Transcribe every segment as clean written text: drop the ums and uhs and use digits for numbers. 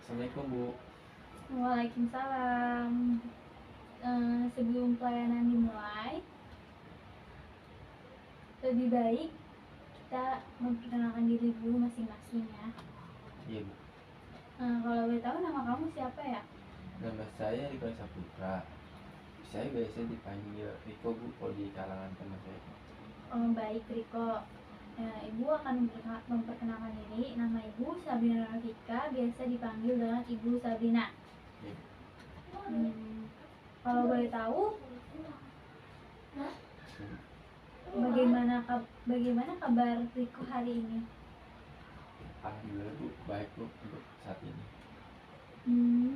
Assalamualaikum Bu. Waalaikumsalam. Sebelum pelayanan dimulai, lebih baik kita memperkenalkan diri dulu masing-masing ya. Iya Bu. Kalau boleh tahu nama kamu siapa ya? Nama saya Riko Saputra. Saya biasa dipanggil Riko Bu kalau di kalangan teman saya. Baik Riko. Ibu akan memperkenalkan diri. Nama Ibu Sabrina Rafika, biasa dipanggil dengan Ibu Sabrina. Iya Bu. Kalau boleh tahu, bagaimana kabar Riko hari ini? Alhamdulillah Bu, baik Bu untuk saat ini.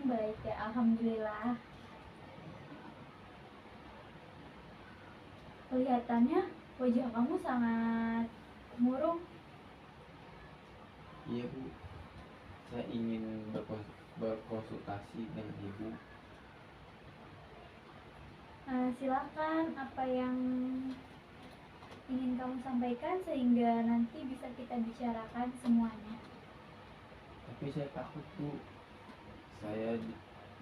Baik ya, alhamdulillah. Kelihatannya wajah kamu sangat murung. Iya Bu, saya ingin berkonsultasi dengan Ibu. Silakan, apa yang ingin kamu sampaikan sehingga nanti bisa kita bicarakan semuanya. Tapi saya takut Bu,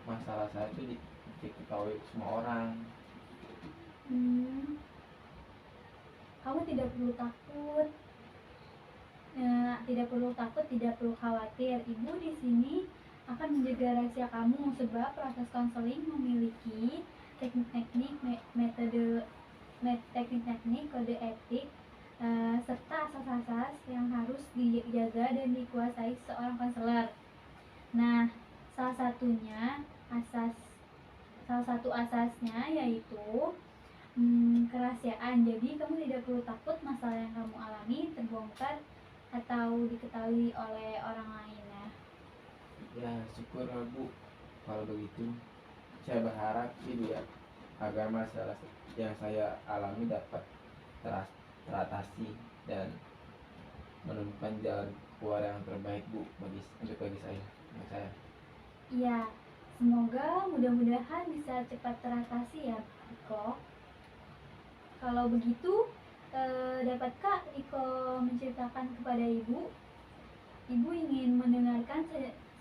masalah saya itu diketahui semua orang. Kamu tidak perlu takut. Tidak perlu khawatir. Ibu di sini akan menjaga rahasia kamu, sebab proses konseling memiliki teknik-teknik, kode etik, serta asas-asas yang harus dijaga dan dikuasai seorang konselor. Nah, salah satu asasnya yaitu kerahasiaan. Jadi kamu tidak perlu takut masalah yang kamu alami terbongkar atau diketahui oleh orang lain ya. Ya syukur Bu kalau begitu. Saya berharap sih biar agar masalah yang saya alami dapat teratasi dan menemukan jalan keluar yang terbaik Bu bagi saya. Iya, semoga mudah-mudahan bisa cepat teratasi ya Riko. Kalau begitu, dapatkah Riko menceritakan kepada Ibu? Ibu ingin mendengarkan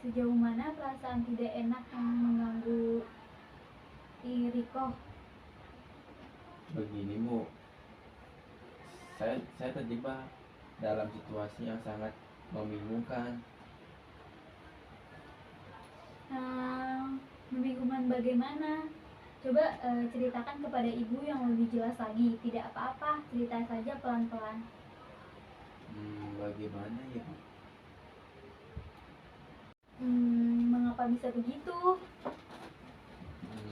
sejauh mana perasaan tidak enak yang mengganggu Riko. Begini Bu, saya terjebak dalam situasi yang sangat membingungkan. Membingungkan bagaimana? Coba ceritakan kepada Ibu yang lebih jelas lagi. Tidak apa-apa, cerita saja pelan-pelan. Bagaimana ya Bu? Mengapa bisa begitu?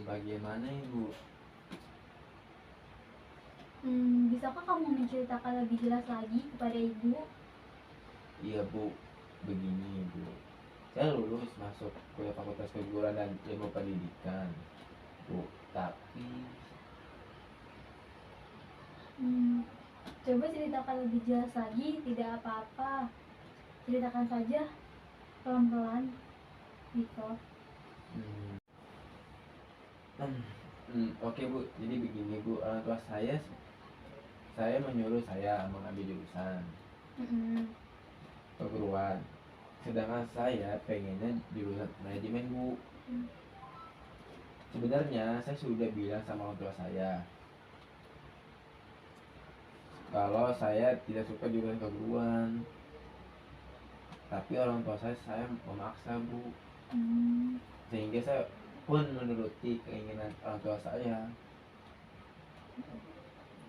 Bagaimana ya Bu? Bisakah kamu menceritakan lebih jelas lagi kepada Ibu? Iya Bu, begini Bu, saya lulus masuk kuliah Fakultas Keguruan dan Ilmu Pendidikan Bu, tapi coba ceritakan lebih jelas lagi. Tidak apa-apa, ceritakan saja pelan-pelan Riko. Oke Bu, jadi begini Bu, orang tua saya menyuruh saya mengambil jurusan keguruan, sedangkan saya pengennya jurusan manajemen Bu. Sebenarnya saya sudah bilang sama orang tua saya kalau saya tidak suka jurusan keguruan, tapi orang tua saya memaksa Bu, sehingga saya pun menuruti keinginan orang tua saya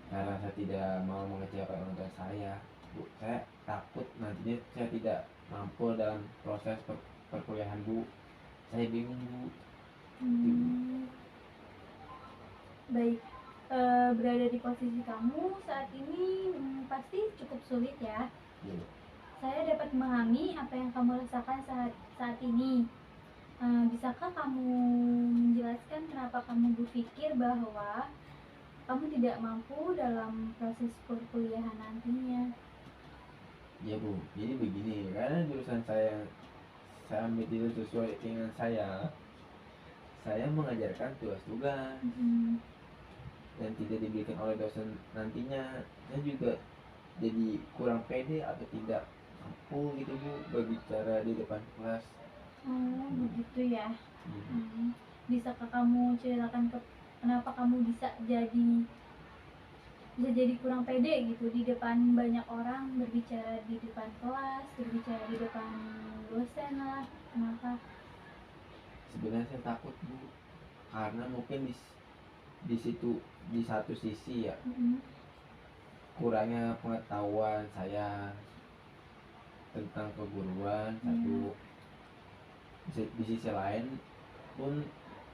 karena saya tidak mau mengecewakan orang tua saya Bu. Saya takut nantinya saya tidak mampu dalam proses perkuliahan Bu. Saya bingung Bu. Baik, berada di posisi kamu saat ini pasti cukup sulit ya. Saya dapat memahami apa yang kamu rasakan saat ini. Bisakah kamu menjelaskan kenapa kamu berpikir bahwa kamu tidak mampu dalam proses perkuliahan nantinya? Ya Bu, jadi begini, karena jurusan saya ambil tidak sesuai keinginan saya mengajarkan tugas-tugas dan tidak diberikan oleh dosen nantinya. Saya juga jadi kurang pede atau tidak mampu gitu Bu berbicara di depan kelas. Oh, begitu ya. Hmm. Bisakah kamu ceritakan kenapa kamu bisa jadi kurang pede gitu di depan banyak orang, berbicara di depan kelas, berbicara di depan dosen lah. Kenapa? Sebenarnya saya takut bu, karena mungkin di situ, di satu sisi ya, Mm-mm. kurangnya pengetahuan saya tentang keguruan satu. Di sisi lain pun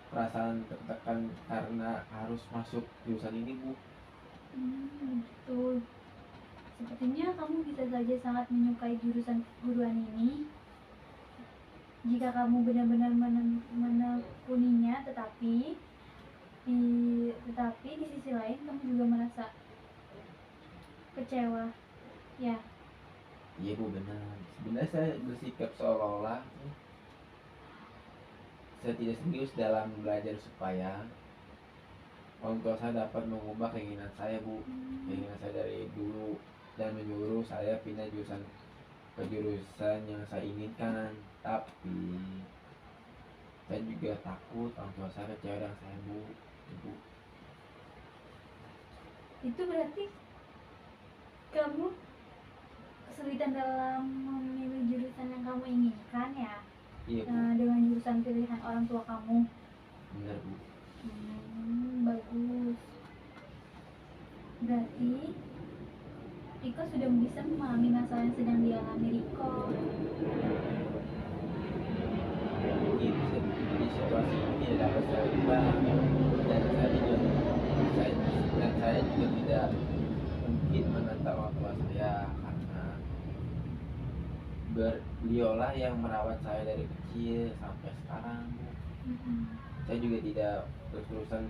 perasaan tertekan karena harus masuk jurusan ini bu. Betul. Sepertinya kamu bisa saja sangat menyukai jurusan keguruan ini jika kamu benar-benar menekuninya, tetapi di sisi lain kamu juga merasa kecewa, ya. Iya bu benar. Sebenarnya saya bersikap seolah-olah saya tidak serius dalam belajar supaya orang tua saya dapat mengubah keinginan saya bu, keinginan saya dari dulu, dan menyuruh saya pindah ke jurusan yang saya inginkan. Tapi saya juga takut orang tua saya kecewa dengan saya bu. Bu. Itu berarti kamu kesulitan dalam memilih jurusan yang kamu inginkan ya. Iya bu. Dengan jurusan pilihan orang tua kamu. Benar bu. Bagus. Berarti Riko sudah bisa memahami masalah yang sedang dialami Riko. Mungkin di situasi ini tidak dapat saya ubah, dan saya juga tidak mungkin menentang orang tua saya, karena beliaulah yang merawat saya dari kecil sampai sekarang. Saya juga tidak terus-terusan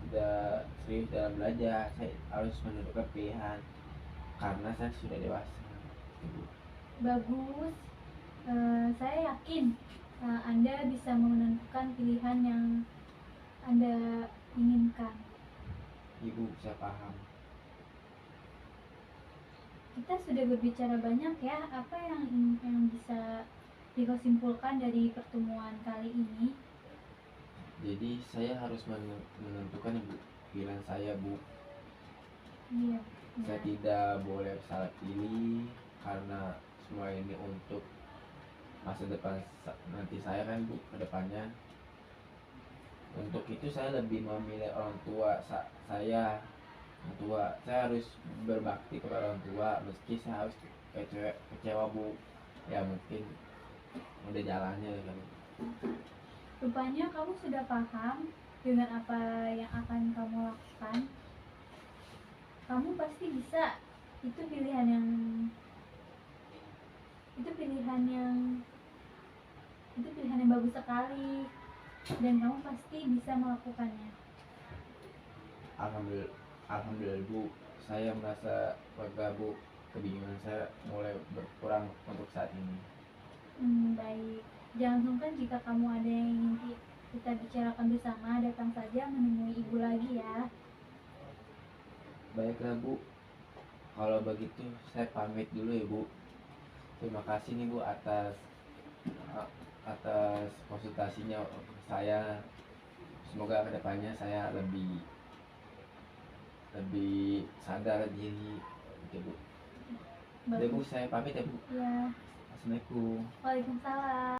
tidak serius dalam belajar. Saya harus menentukan pilihan karena saya sudah dewasa. Bagus. Saya yakin Anda bisa menentukan pilihan yang Anda inginkan. Ibu bisa paham. Kita sudah berbicara banyak ya. Apa yang bisa Riko simpulkan dari pertemuan kali ini? Jadi saya harus menentukan pilihan saya bu. Iya. Saya tidak boleh salah pilih, karena semua ini untuk masa depan nanti saya kan bu, ke depannya. Untuk itu saya lebih memilih orang tua saya. Orang tua saya harus berbakti kepada orang tua, meski saya harus kecewa bu. Ya mungkin udah jalannya kan. Rupanya kamu sudah paham dengan apa yang akan kamu lakukan. Kamu pasti bisa. Itu pilihan yang bagus sekali, dan kamu pasti bisa melakukannya. Alhamdulillah bu, saya merasa lega bu. Kebingungan saya mulai berkurang untuk saat ini. Baik, jangan sungkan jika kamu ada yang ingin kita bicarakan bersama, datang saja menemui ibu lagi ya. Baiklah bu, kalau begitu saya pamit dulu ya bu. Terima kasih nih bu atas konsultasinya saya. Semoga kedepannya saya lebih sadar diri. Oke bu. Udah bu, saya pamit ya bu. Ya. Assalamualaikum. Waalaikumsalam.